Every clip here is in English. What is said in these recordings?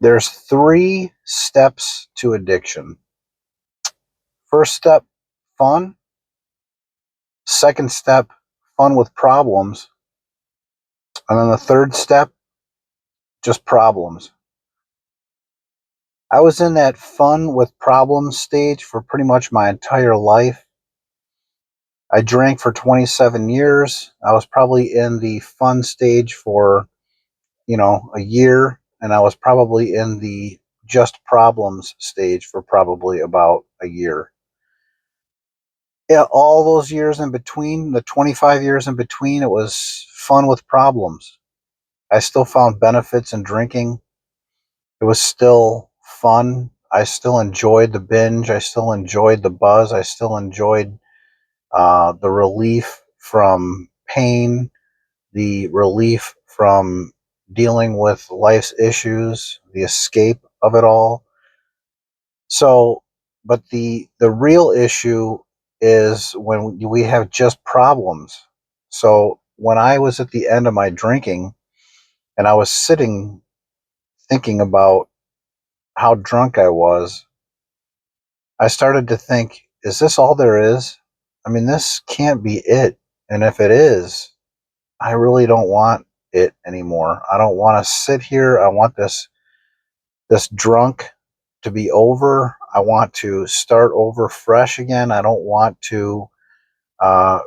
There's 3 steps to addiction. First step, fun. Second step, fun with problems. And then the third step, just problems. I was in that fun with problems stage for pretty much my entire life. I drank for 27 years. I was probably in the fun stage for, a year, and I was probably in the just problems stage for probably about a year. Yeah, all those years in between, the 25 years in between, it was fun with problems. I still found benefits in drinking. It was still fun. I still enjoyed the binge. I still enjoyed the buzz. I still enjoyed the relief from pain, the relief from dealing with life's issues, the escape of it all. So, but the real issue is when we have just problems. So when I was at the end of my drinking and I was sitting thinking about how drunk I was, I started to think, is this all there is? I mean, this can't be it. And if it is, I really don't want it anymore. I don't want to sit here. I want this drunk to be over. I want to start over fresh again. I don't want to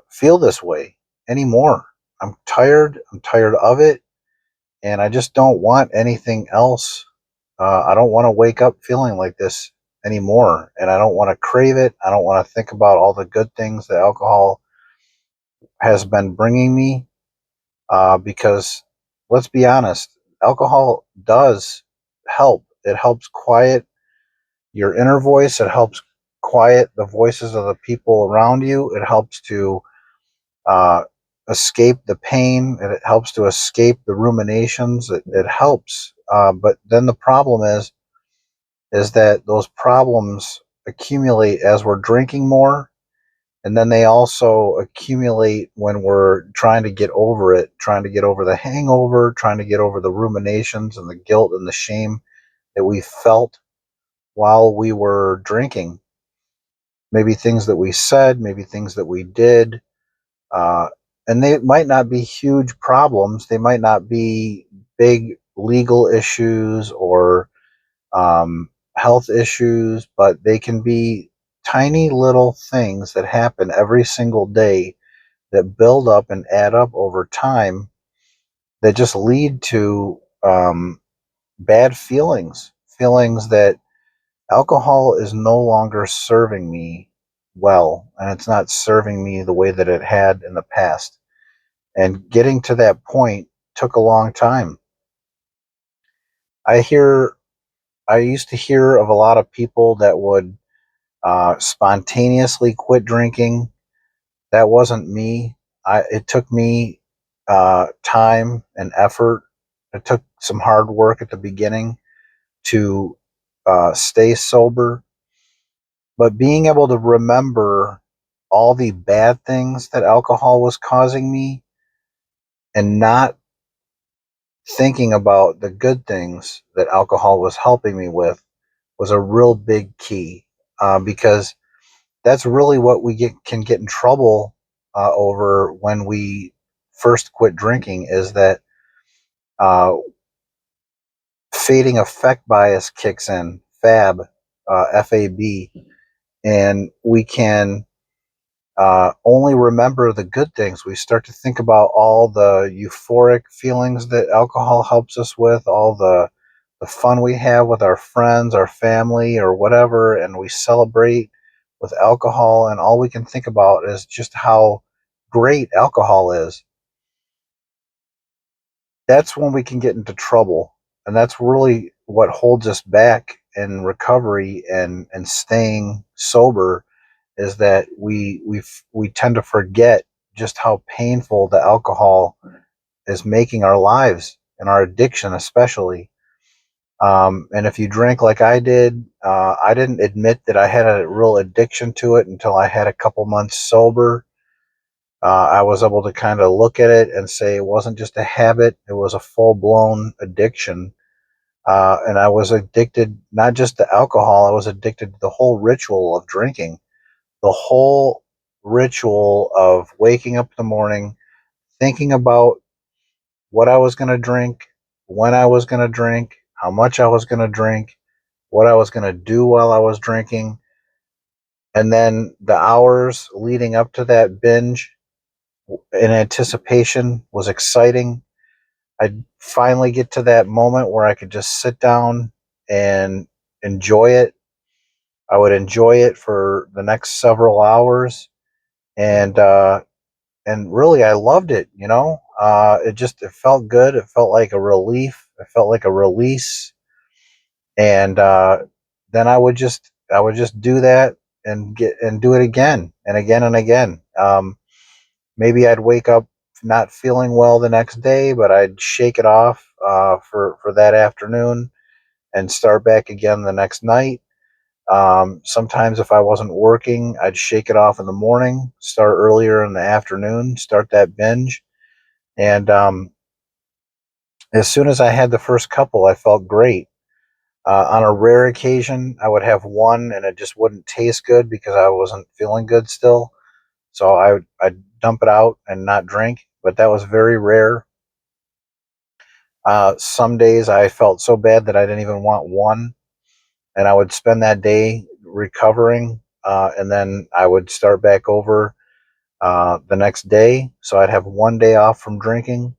feel this way anymore. I'm tired. I'm tired of it. And I just don't want anything else. I don't want to wake up feeling like this anymore. And I don't want to crave it. I don't want to think about all the good things that alcohol has been bringing me. Because let's be honest, alcohol does help. It helps quiet your inner voice. It helps quiet the voices of the people around you. It helps to uh, escape the pain. It helps to escape the ruminations. It helps. But then the problem is that those problems accumulate as we're drinking more, and then they also accumulate when we're trying to get over it, trying to get over the hangover, trying to get over the ruminations and the guilt and the shame that we felt while we were drinking. Maybe things that we said, maybe things that we did. Uh, and they might not be huge problems. They might not be big legal issues or health issues, but they can be tiny little things that happen every single day that build up and add up over time that just lead to bad feelings, feelings that alcohol is no longer serving me well, and it's not serving me the way that it had in the past. And getting to that point took a long time. I hear, I used to hear of a lot of people that would spontaneously quit drinking. That wasn't me. It took me time and effort. It took some hard work at the beginning to stay sober. But being able to remember all the bad things that alcohol was causing me and not thinking about the good things that alcohol was helping me with was a real big key, because that's really what can get in trouble over when we first quit drinking, is that uh, fading effect bias kicks in, FAB, and we can only remember the good things. We start to think about all the euphoric feelings that alcohol helps us with, all the fun we have with our friends, our family, or whatever, and we celebrate with alcohol, and all we can think about is just how great alcohol is. That's when we can get into trouble. And that's really what holds us back in recovery and staying sober, is that we tend to forget just how painful the alcohol is making our lives and our addiction especially. And if you drink like I did, I didn't admit that I had a real addiction to it until I had a couple months sober. I was able to kind of look at it and say it wasn't just a habit, it was a full blown addiction. And I was addicted not just to alcohol, I was addicted to the whole ritual of drinking, the whole ritual of waking up in the morning, thinking about what I was going to drink, when I was going to drink, how much I was going to drink, what I was going to do while I was drinking. And then the hours leading up to that binge in anticipation was exciting. I'd finally get to that moment where I could just sit down and enjoy it. I would enjoy it for the next several hours, and really I loved it. It felt good. It felt like a relief. It felt like a release, and then I would just do that and do it again and again and again. Maybe I'd wake up not feeling well the next day, but I'd shake it off for that afternoon and start back again the next night. Sometimes if I wasn't working, I'd shake it off in the morning, start earlier in the afternoon, start that binge. And as soon as I had the first couple, I felt great. On a rare occasion, I would have one and it just wouldn't taste good because I wasn't feeling good still. So I'd dump it out and not drink, but that was very rare. Some days I felt so bad that I didn't even want one, and I would spend that day recovering, and then I would start back over the next day. So I'd have one day off from drinking.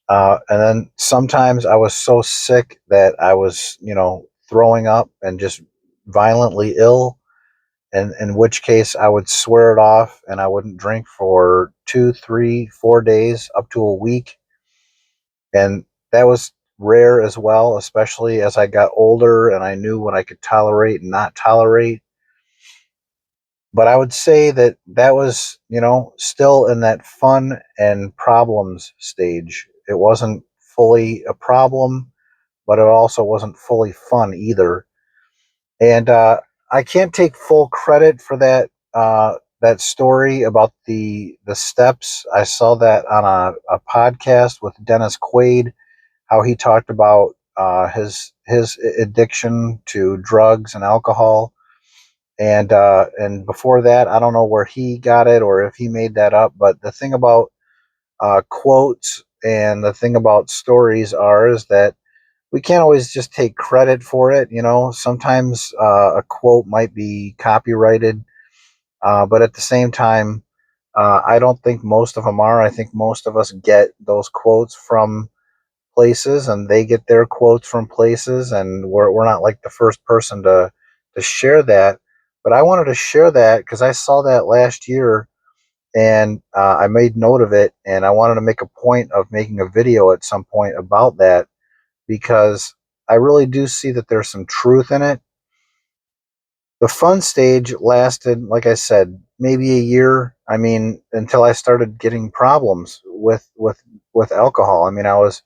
And then sometimes I was so sick that I was, throwing up and just violently ill, and in which case I would swear it off and I wouldn't drink for 2, 3, 4 days, up to a week. And that was rare as well, especially as I got older and I knew what I could tolerate and not tolerate. But I would say that that was, still in that fun and problems stage. It wasn't fully a problem, but it also wasn't fully fun either. And I can't take full credit for that story about the steps. I saw that on a podcast with Dennis Quaid, how he talked about his addiction to drugs and alcohol, and before that, I don't know where he got it or if he made that up. But the thing about quotes and the thing about stories is that we can't always just take credit for it. Sometimes a quote might be copyrighted, but at the same time, I don't think most of them are. I think most of us get those quotes from places and they get their quotes from places, and we're not like the first person to share that. But I wanted to share that because I saw that last year, and I made note of it, and I wanted to make a point of making a video at some point about that, because I really do see that there's some truth in it. The fun stage lasted, like I said, maybe a year. I mean, until I started getting problems with alcohol. I mean, I was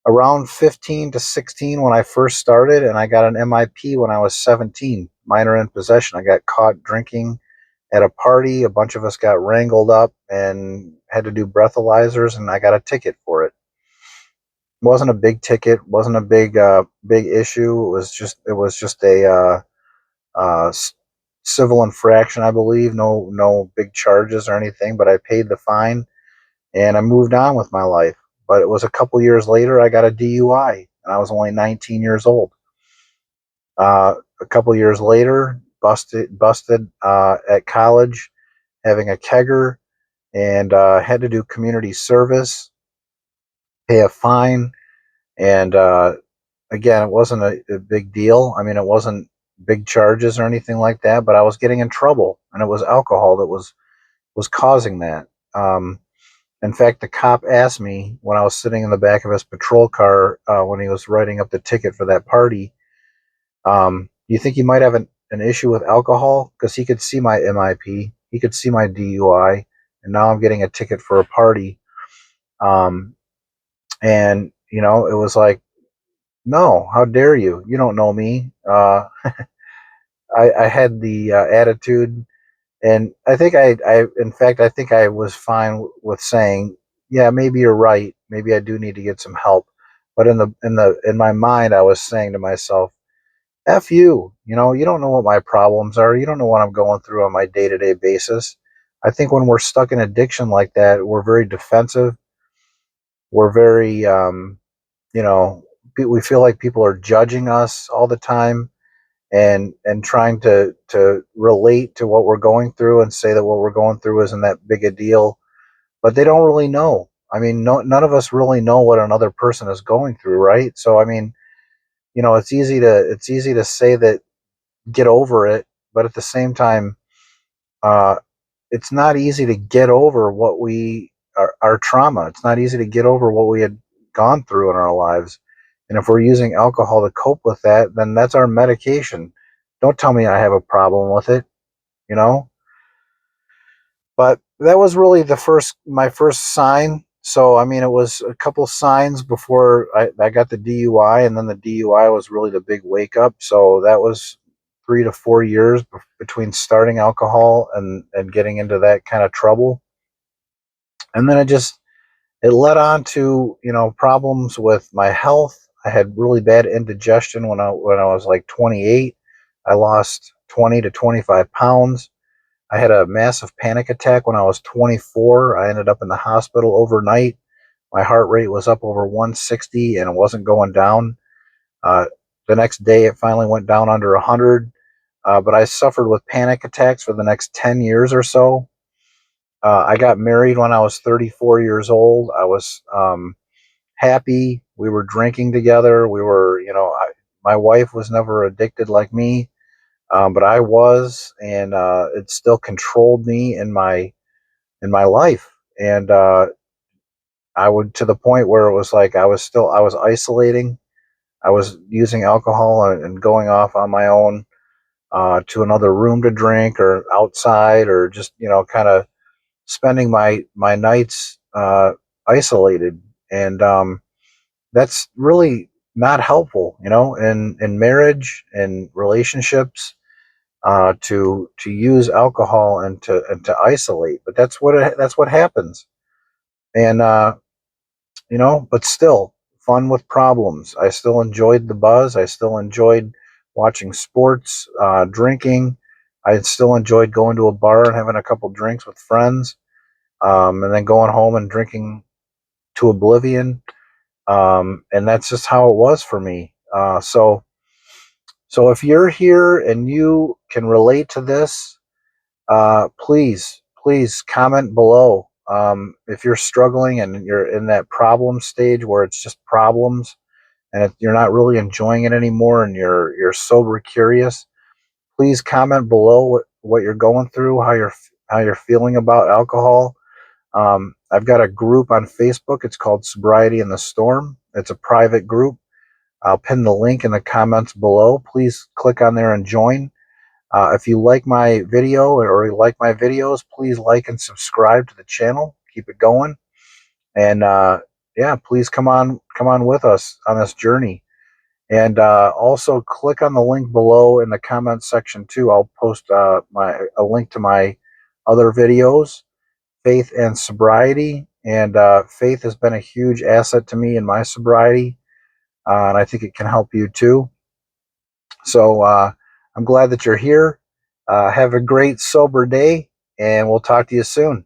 around 15 to 16 when I first started, and I got an MIP when I was 17, minor in possession. I got caught drinking at a party. A bunch of us got wrangled up and had to do breathalyzers, and I got a ticket for it. It wasn't a big ticket, wasn't a big issue. It was just a uh, civil infraction, I believe. No big charges or anything, but I paid the fine and I moved on with my life. But it was a couple years later I got a DUI, and I was only 19 years old. A couple years later, busted at college, having a kegger, and had to do community service, pay a fine, and again, it wasn't a big deal. I mean, it wasn't big charges or anything like that, but I was getting in trouble, and it was alcohol that was causing that. In fact, the cop asked me when I was sitting in the back of his patrol car when he was writing up the ticket for that party, do you think you might have an issue with alcohol? Because he could see my MIP, he could see my DUI, and now I'm getting a ticket for a party. Um, and, it was like, no, how dare you? You don't know me. I had the attitude. And I think in fact, I think I was fine with saying, yeah, maybe you're right. Maybe I do need to get some help. But in my mind, I was saying to myself, F you, you don't know what my problems are. You don't know what I'm going through on my day-to-day basis. I think when we're stuck in addiction like that, we're very defensive. We're very, we feel like people are judging us all the time and trying to relate to what we're going through and say that what we're going through isn't that big a deal. But they don't really know. I mean, none of us really know what another person is going through, right? So, I mean, it's easy to say that get over it, but at the same time, uh, it's not easy to get over what our trauma. It's not easy to get over what we had gone through in our lives. And if we're using alcohol to cope with that, then that's our medication. Don't tell me I have a problem with it, you know? But that was really my first sign. So, I mean, it was a couple signs before I got the DUI, and then the DUI was really the big wake up. So that was 3 to 4 years between starting alcohol and getting into that kind of trouble. And then it led on to, problems with my health. I had really bad indigestion when I was like 28. I lost 20 to 25 pounds. I had a massive panic attack when I was 24. I ended up in the hospital overnight. My heart rate was up over 160 and it wasn't going down. Uh, the next day, it finally went down under 100. But I suffered with panic attacks for the next 10 years or so. I got married when I was 34 years old. I was happy. We were drinking together. My wife was never addicted like me, but I was, and it still controlled me in my life. And I would, to the point where it was like I was isolating. I was using alcohol and going off on my own to another room to drink or outside, or just kind of spending my nights isolated. And that's really not helpful, in marriage and relationships, to use alcohol and to isolate. But that's what happens. And but still, fun with problems. I still enjoyed the buzz. I still enjoyed watching sports, drinking. I still enjoyed going to a bar and having a couple drinks with friends, and then going home and drinking to oblivion. And that's just how it was for me. So if you're here and you can relate to this, please comment below. If you're struggling and you're in that problem stage where it's just problems and you're not really enjoying it anymore, and you're sober curious, please comment below what you're going through, how you're feeling about alcohol. I've got a group on Facebook. It's called Sobriety in the Storm. It's a private group. I'll pin the link in the comments below. Please click on there and join. If you like my video or you like my videos, please like and subscribe to the channel. Keep it going. And yeah, please come on with us on this journey. And also click on the link below in the comments section too. I'll post a link to my other videos, Faith and Sobriety. And Faith has been a huge asset to me in my sobriety, and I think it can help you too. So I'm glad that you're here. Have a great sober day, and we'll talk to you soon.